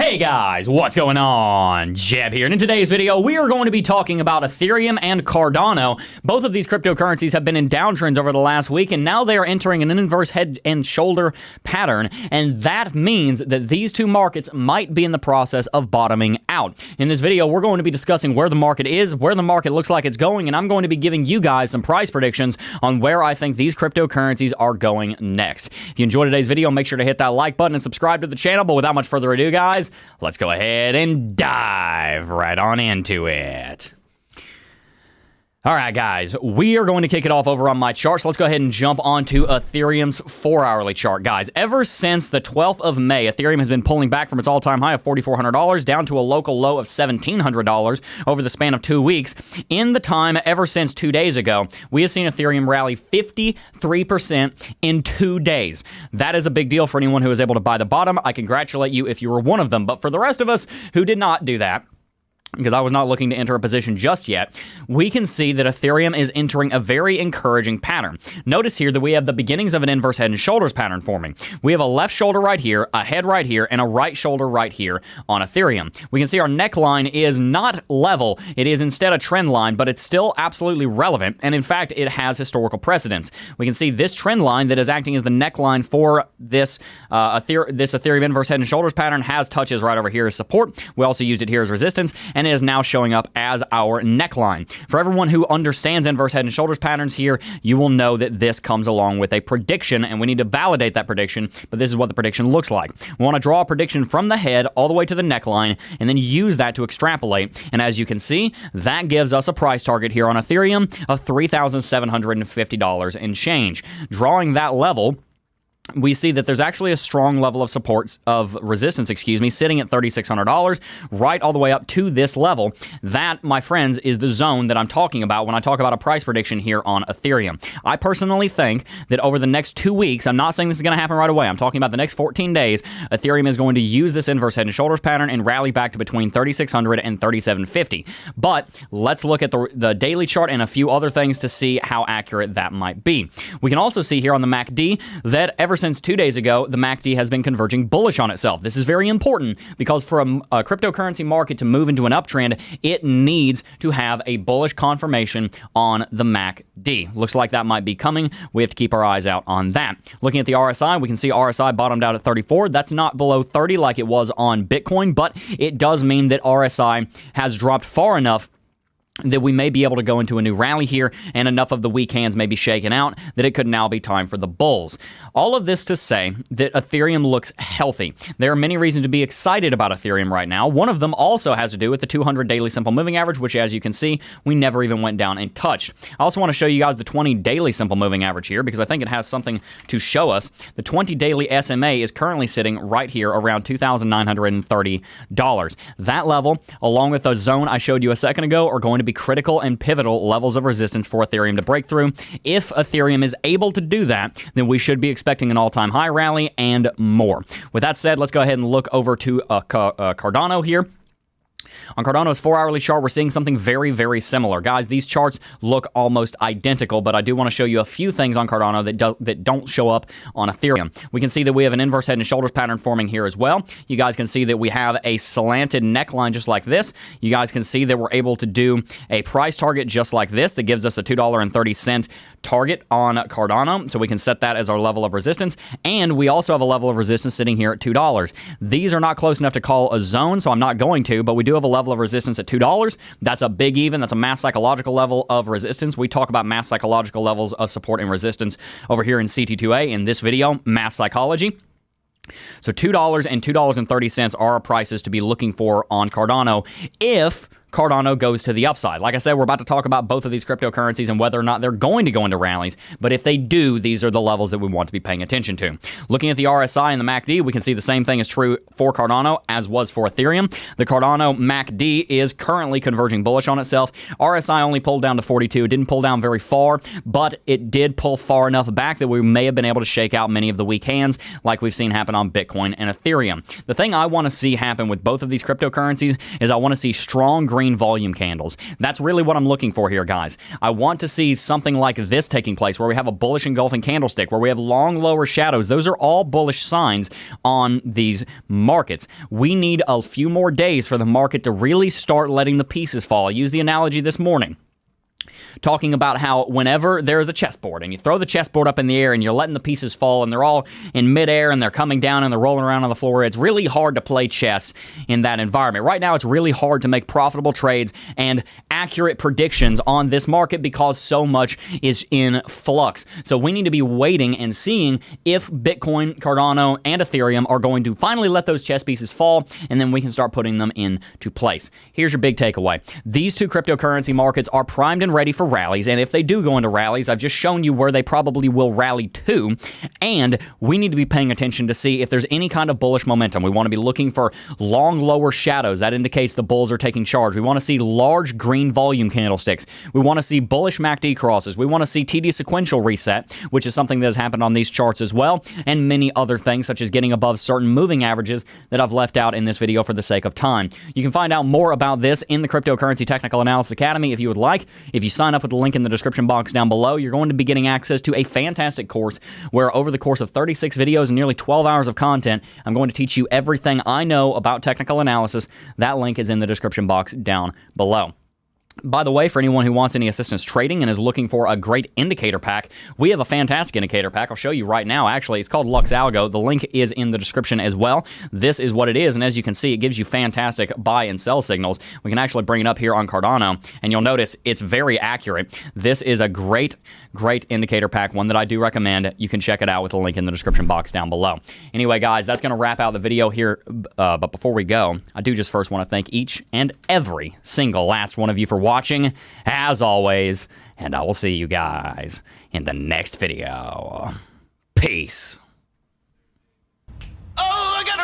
Hey guys, what's going on? Jeb here, and in today's video, we are going to be talking about Ethereum and Cardano. Both of these cryptocurrencies have been in downtrends over the last week, and now they are entering an inverse head and shoulder pattern, and that means that these two markets might be in the process of bottoming out. In this video, we're going to be discussing where the market is, where the market looks like it's going, and I'm going to be giving you guys some price predictions on where I think these cryptocurrencies are going next. If you enjoyed today's video, make sure to hit that like button and subscribe to the channel, but without much further ado, guys, let's go ahead and dive right on into it. All right, guys, we are going to kick it off over on my chart, so let's go ahead and jump onto Ethereum's 4-hourly chart. Guys, ever since the 12th of May, Ethereum has been pulling back from its all-time high of $4,400 down to a local low of $1,700 over the span of 2 weeks. In the time ever since 2 days ago, we have seen Ethereum rally 53% in 2 days. That is a big deal for anyone who was able to buy the bottom. I congratulate you if you were one of them, but for the rest of us who did not do that, because I was not looking to enter a position just yet, we can see that Ethereum is entering a very encouraging pattern. Notice here that we have the beginnings of an inverse head and shoulders pattern forming. We have a left shoulder right here, a head right here, and a right shoulder right here on Ethereum. We can see our neckline is not level. It is instead a trend line, but it's still absolutely relevant, and in fact, it has historical precedence. We can see this trend line that is acting as the neckline for this Ethereum inverse head and shoulders pattern has touches right over here as support. We also used it here as resistance, and it is now showing up as our neckline. For everyone who understands inverse head and shoulders patterns here, you will know that this comes along with a prediction, and we need to validate that prediction, but this is what the prediction looks like. We want to draw a prediction from the head all the way to the neckline, and then use that to extrapolate, and as you can see, that gives us a price target here on Ethereum of $3,750 and change. Drawing that level, we see that there's actually a strong level of support, of resistance, sitting at $3,600, right all the way up to this level. That, my friends, is the zone that I'm talking about when I talk about a price prediction here on Ethereum. I personally think that over the next 2 weeks, I'm not saying this is going to happen right away, I'm talking about the next 14 days, Ethereum is going to use this inverse head and shoulders pattern and rally back to between $3,600 and $3,750. But let's look at the daily chart and a few other things to see how accurate that might be. We can also see here on the MACD that ever since 2 days ago, the MACD has been converging bullish on itself. This is very important because for a cryptocurrency market to move into an uptrend, it needs to have a bullish confirmation on the MACD. Looks like that might be coming. We have to keep our eyes out on that. Looking at the RSI, we can see RSI bottomed out at 34. That's not below 30 like it was on Bitcoin, but it does mean that RSI has dropped far enough that we may be able to go into a new rally here, and enough of the weak hands may be shaken out that it could now be time for the bulls. All of this to say that Ethereum looks healthy. There are many reasons to be excited about Ethereum right now. One of them also has to do with the 200 daily simple moving average, which, as you can see, we never even went down and touched. I also want to show you guys the 20 daily simple moving average here because I think it has something to show us. The 20 daily SMA is currently sitting right here around $2,930. That level, along with the zone I showed you a second ago, are going to be critical and pivotal levels of resistance for Ethereum to break through. If Ethereum is able to do that, then we should be expecting an all-time high rally and more. With that said, let's go ahead and look over to Cardano here. On Cardano's 4-hourly chart, we're seeing something very, very similar. Guys, these charts look almost identical, but I do want to show you a few things on Cardano that don't show up on Ethereum. We can see that we have an inverse head and shoulders pattern forming here as well. You guys can see that we have a slanted neckline just like this. You guys can see that we're able to do a price target just like this that gives us a $2.30 target on Cardano, so we can set that as our level of resistance, and we also have a level of resistance sitting here at $2. These are not close enough to call a zone, so I'm not going to, but we do have a level of resistance at $2. That's a big even. That's a mass psychological level of resistance. We talk about mass psychological levels of support and resistance over here in CT2A in this video, mass psychology. So $2 and $2.30 are our prices to be looking for on Cardano if Cardano goes to the upside. Like I said, we're about to talk about both of these cryptocurrencies and whether or not they're going to go into rallies, but if they do, these are the levels that we want to be paying attention to. Looking at the RSI and the MACD, we can see the same thing is true for Cardano as was for Ethereum. The Cardano MACD is currently converging bullish on itself. RSI only pulled down to 42. It didn't pull down very far, but it did pull far enough back that we may have been able to shake out many of the weak hands like we've seen happen on Bitcoin and Ethereum. The thing I want to see happen with both of these cryptocurrencies is I want to see strong green green volume candles. That's really what I'm looking for here, guys. I want to see something like this taking place, where we have a bullish engulfing candlestick, where we have long lower shadows. Those are all bullish signs on these markets. We need a few more days for the market to really start letting the pieces fall. I used the analogy this morning, talking about how whenever there is a chessboard and you throw the chessboard up in the air and you're letting the pieces fall and they're all in midair and they're coming down and they're rolling around on the floor, it's really hard to play chess in that environment. Right now, it's really hard to make profitable trades and accurate predictions on this market because so much is in flux. So we need to be waiting and seeing if Bitcoin, Cardano, and Ethereum are going to finally let those chess pieces fall, and then we can start putting them into place. Here's your big takeaway. These two cryptocurrency markets are primed and ready for rallies, and if they do go into rallies, I've just shown you where they probably will rally to, and we need to be paying attention to see if there's any kind of bullish momentum. We want to be looking for long lower shadows. That indicates the bulls are taking charge. We want to see large green volume candlesticks. We want to see bullish MACD crosses. We want to see TD sequential reset, which is something that has happened on these charts as well, and many other things, such as getting above certain moving averages that I've left out in this video for the sake of time. You can find out more about this in the Cryptocurrency Technical Analysis Academy if you would like. If you sign up with the link in the description box down below, you're going to be getting access to a fantastic course where over the course of 36 videos and nearly 12 hours of content, I'm going to teach you everything I know about technical analysis. That link is in the description box down below. By the way, for anyone who wants any assistance trading and is looking for a great indicator pack, we have a fantastic indicator pack. I'll show you right now. Actually, it's called Lux Algo. The link is in the description as well. This is what it is, and as you can see, it gives you fantastic buy and sell signals. We can actually bring it up here on Cardano, and you'll notice it's very accurate. This is a great indicator pack, one that I do recommend. You can check it out with the link in the description box down below. Anyway, guys, that's going to wrap out the video here, but before we go, I do just first want to thank each and every single last one of you for watching, as always, and I will see you guys in the next video. Peace. Oh, I got